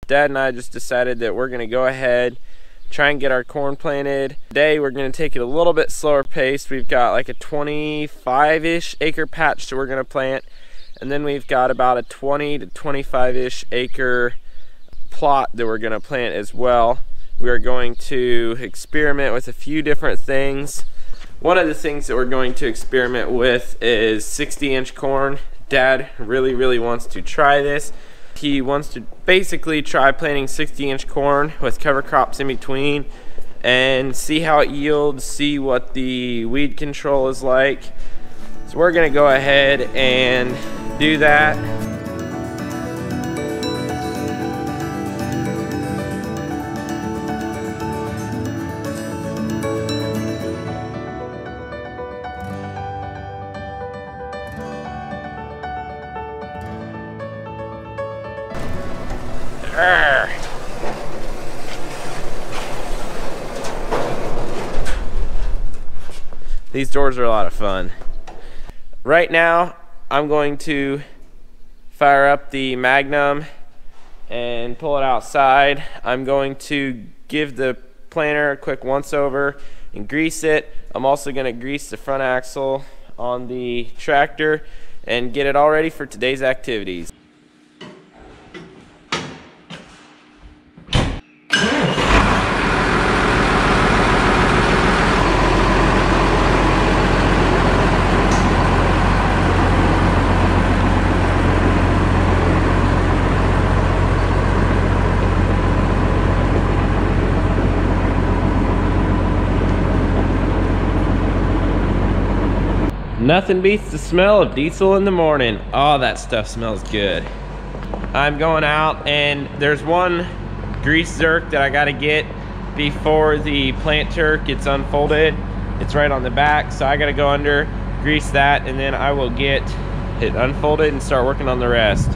Dad and I just decided that we're gonna go ahead, try and get our corn planted. Today we're gonna take it a little bit slower pace. We've got like a 25-ish acre patch that we're gonna plant, and then we've got about a 20 to 25-ish acre plot that we're gonna plant as well. We are going to experiment with a few different things. One of the things that we're going to experiment with is 60-inch corn. Dad really wants to try this. He wants to basically try planting 60-inch corn with cover crops in between and see how it yields, see what the weed control is like. So we're gonna go ahead and do that. These doors are a lot of fun. Right now, I'm going to fire up the Magnum and pull it outside. I'm going to give the planter a quick once over and grease it. I'm also going to grease the front axle on the tractor and get it all ready for today's activities. Nothing beats the smell of diesel in the morning. Oh, that stuff smells good. I'm going out and there's one grease zerk that I gotta get before the planter gets unfolded. It's right on the back, so I gotta go under, grease that, and then I will get it unfolded and start working on the rest.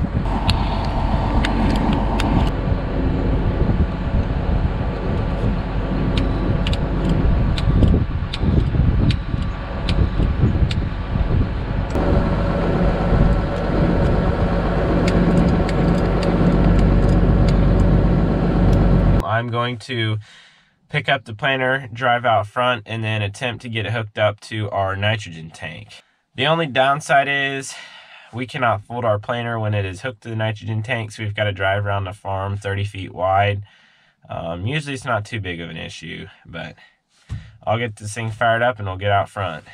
I'm going to pick up the planter, drive out front, and then attempt to get it hooked up to our nitrogen tank. The only downside is we cannot fold our planter when it is hooked to the nitrogen tank, so we've got to drive around the farm 30 feet wide. Usually it's not too big of an issue, but I'll get this thing fired up and we'll get out front.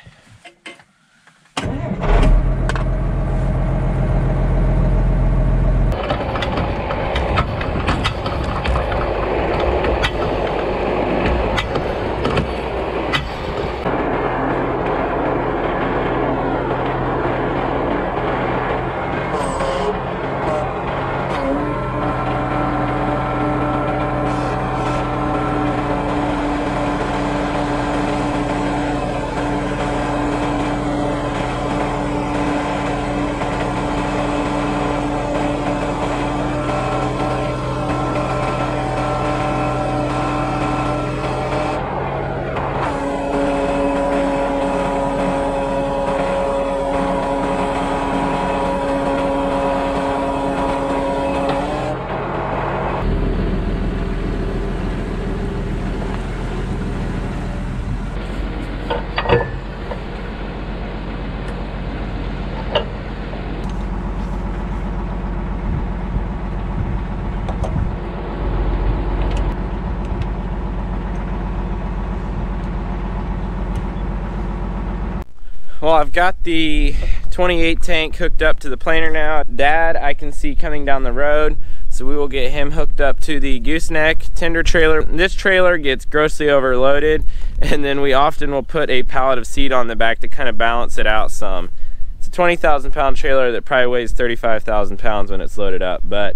Well, I've got the 28 tank hooked up to the planter now. Dad, I can see coming down the road, so we will get him hooked up to the gooseneck tender trailer. This trailer gets grossly overloaded, and then we often will put a pallet of seed on the back to kind of balance it out some. It's a 20,000 pound trailer that probably weighs 35,000 pounds when it's loaded up. But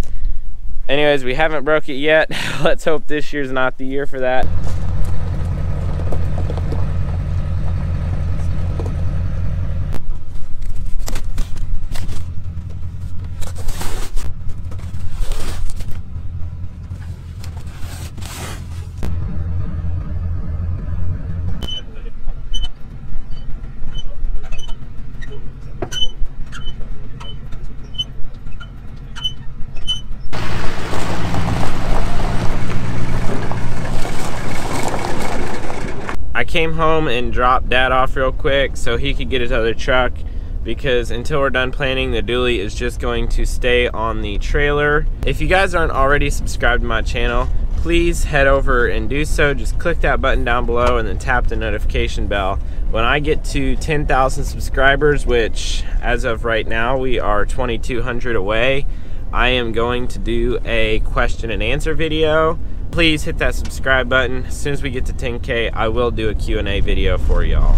anyways, we haven't broke it yet. Let's hope this year's not the year for that. I came home and dropped Dad off real quick so he could get his other truck, because until we're done planning, the dually is just going to stay on the trailer. If you guys aren't already subscribed to my channel, please head over and do so. Just click that button down below and then tap the notification bell. When I get to 10,000 subscribers, which as of right now we are 2,200 away, I am going to do a question and answer video. Please hit that subscribe button. As soon as we get to 10K, I will do a Q&A video for y'all.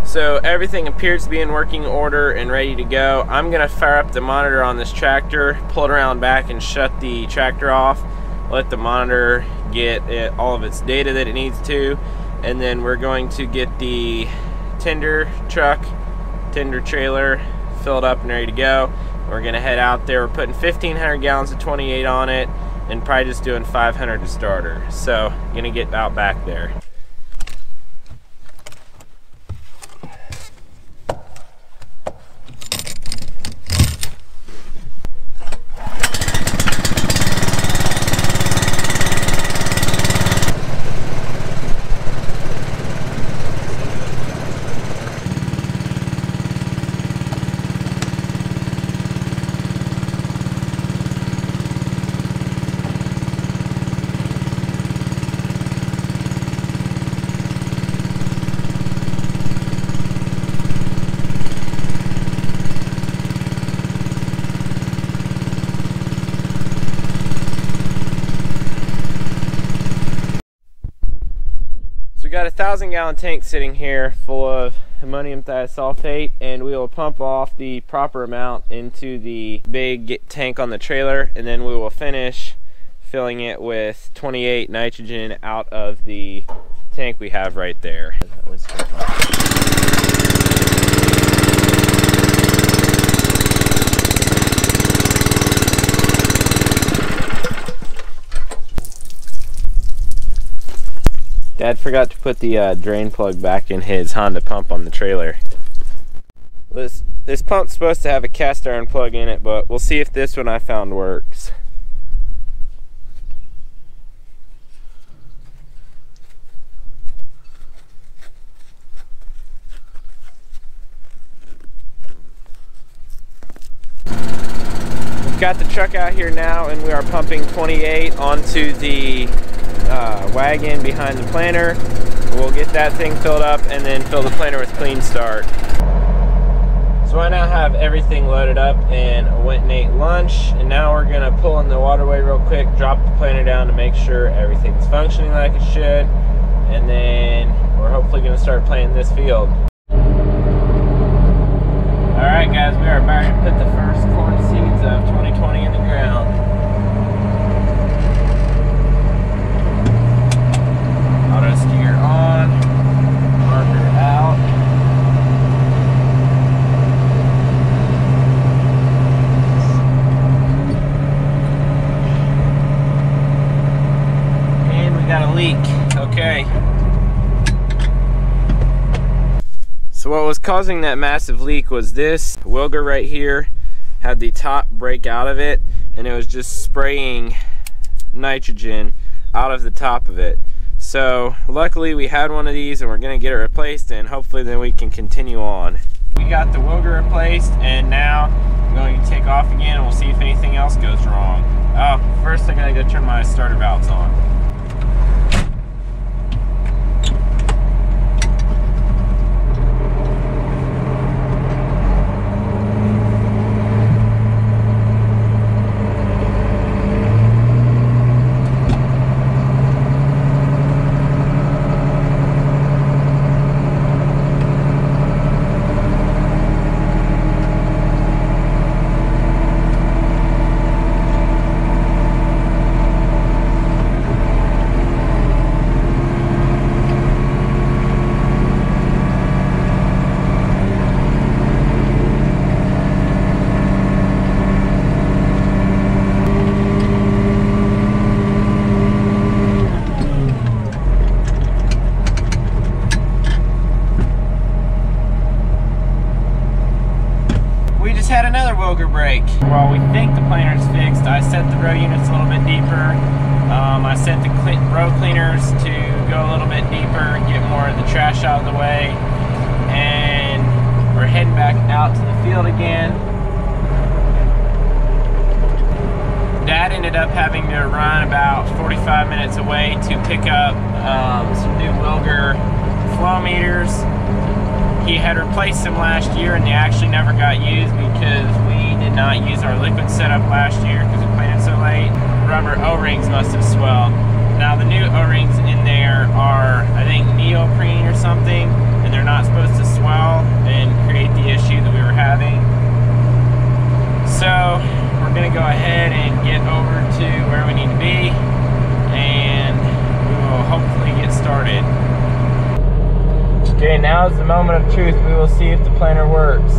So everything appears to be in working order and ready to go. I'm gonna fire up the monitor on this tractor, pull it around back and shut the tractor off, let the monitor get all of its data that it needs to, and then we're going to get the tender trailer filled up and ready to go. We're gonna head out there. We're putting 1,500 gallons of 28 on it and probably just doing 500 to start her. So gonna get out back there. We got a 1,000-gallon tank sitting here full of ammonium thiosulfate, and we will pump off the proper amount into the big tank on the trailer, and then we will finish filling it with 28 nitrogen out of the tank we have right there. Dad forgot to put the drain plug back in his Honda pump on the trailer. This pump's supposed to have a cast iron plug in it, but we'll see if this one I found works. We've got the truck out here now, and we are pumping 28 onto the wagon behind the planter. We'll get that thing filled up and then fill the planter with Clean Start. So I now have everything loaded up and went and ate lunch, and now we're gonna pull in the waterway real quick, drop the planter down to make sure everything's functioning like it should, and then we're hopefully gonna start planting this field. Alright guys, we are about to put the first corn seeds of 2020 in the ground. Auto steer on, marker out. And we got a leak. Okay. So what was causing that massive leak was this Wilger right here had the top break out of it, and it was just spraying nitrogen out of the top of it. So luckily we had one of these, and we're gonna get it replaced, and hopefully then we can continue on. We got the Wilger replaced, and now I'm going to take off again and we'll see if anything else goes wrong. Oh, first I gotta go turn my starter valves on. Had another Wilger break. While we think the planter's fixed, I set the row units a little bit deeper. I set the row cleaners to go a little bit deeper, get more of the trash out of the way, and we're heading back out to the field again. Dad ended up having to run about 45 minutes away to pick up some new Wilger flow meters. He had replaced them last year and they actually never got used because we did not use our liquid setup last year because we planted so late. Rubber O-rings must have swelled. Now the new O-rings in there are, I think, neoprene or something, and they're not supposed to swell and create the issue that we were having. So we're gonna go ahead and get over to where we need to be, and we will hopefully get started. Okay, now is the moment of truth. We will see if the planter works.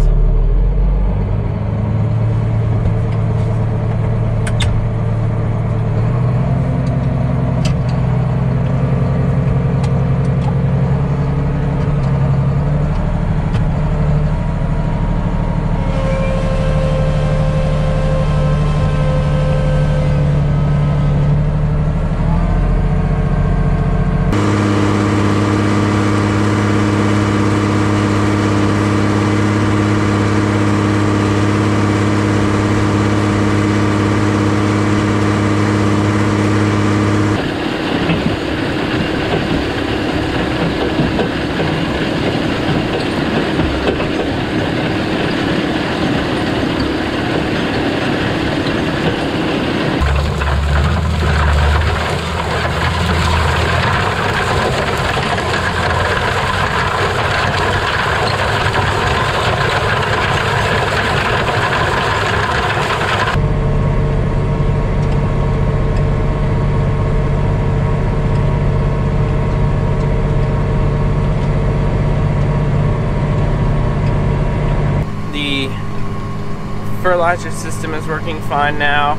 Fertilizer system is working fine now.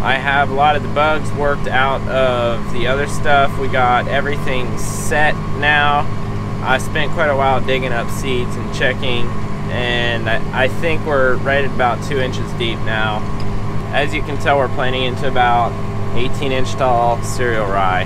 I have a lot of the bugs worked out of the other stuff. We got everything set now. I spent quite a while digging up seeds and checking, and I think we're right at about 2 inches deep now. As you can tell, we're planting into about 18-inch tall cereal rye.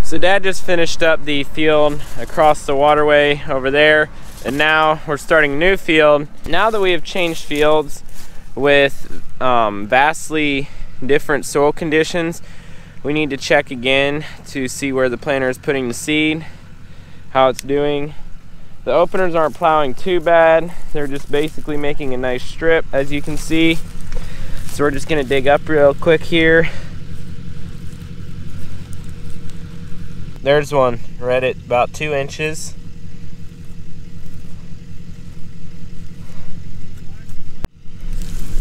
So Dad just finished up the field across the waterway over there, and now we're starting a new field. Now that we have changed fields with vastly different soil conditions, we need to check again to see where the planter is putting the seed, how it's doing. The openers aren't plowing too bad. They're just basically making a nice strip, as you can see. So we're just gonna dig up real quick here. There's one right at about 2 inches.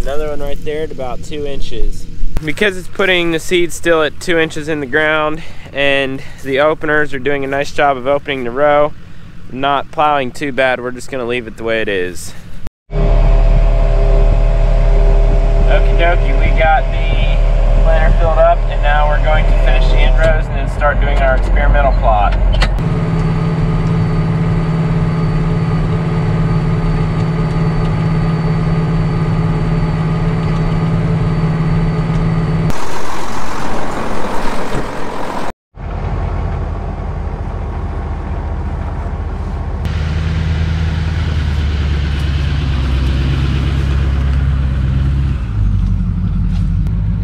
Another growing right there at about 2 inches. Because it's putting the seed still at 2 inches in the ground and the openers are doing a nice job of opening the row, not plowing too bad, we're just gonna leave it the way it is. Okie dokie, we got the planter filled up and now we're going to finish the end rows and then start doing our experimental plot.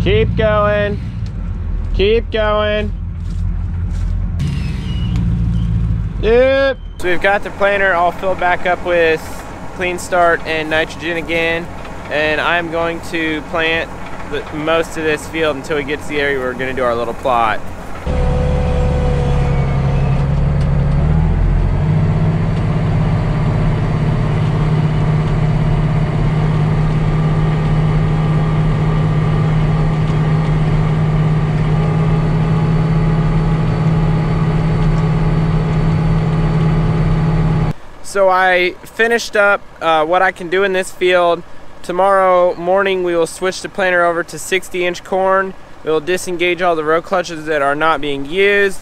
Keep going. Keep going. Yep. So we've got the planter all filled back up with Clean Start and nitrogen again. And I'm going to plant most of this field until we get to the area where we're going to do our little plot. So I finished up what I can do in this field. Tomorrow morning we will switch the planter over to 60-inch corn. We will disengage all the row clutches that are not being used.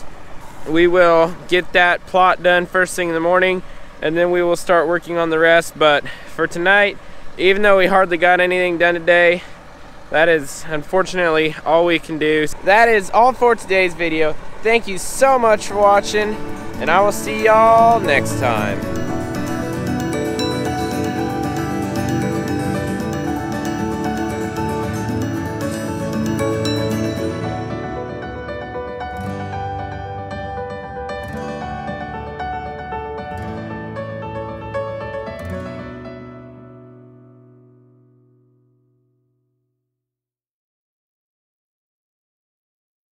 We will get that plot done first thing in the morning and then we will start working on the rest. But for tonight, even though we hardly got anything done today, that is unfortunately all we can do. That is all for today's video. Thank you so much for watching and I will see y'all next time.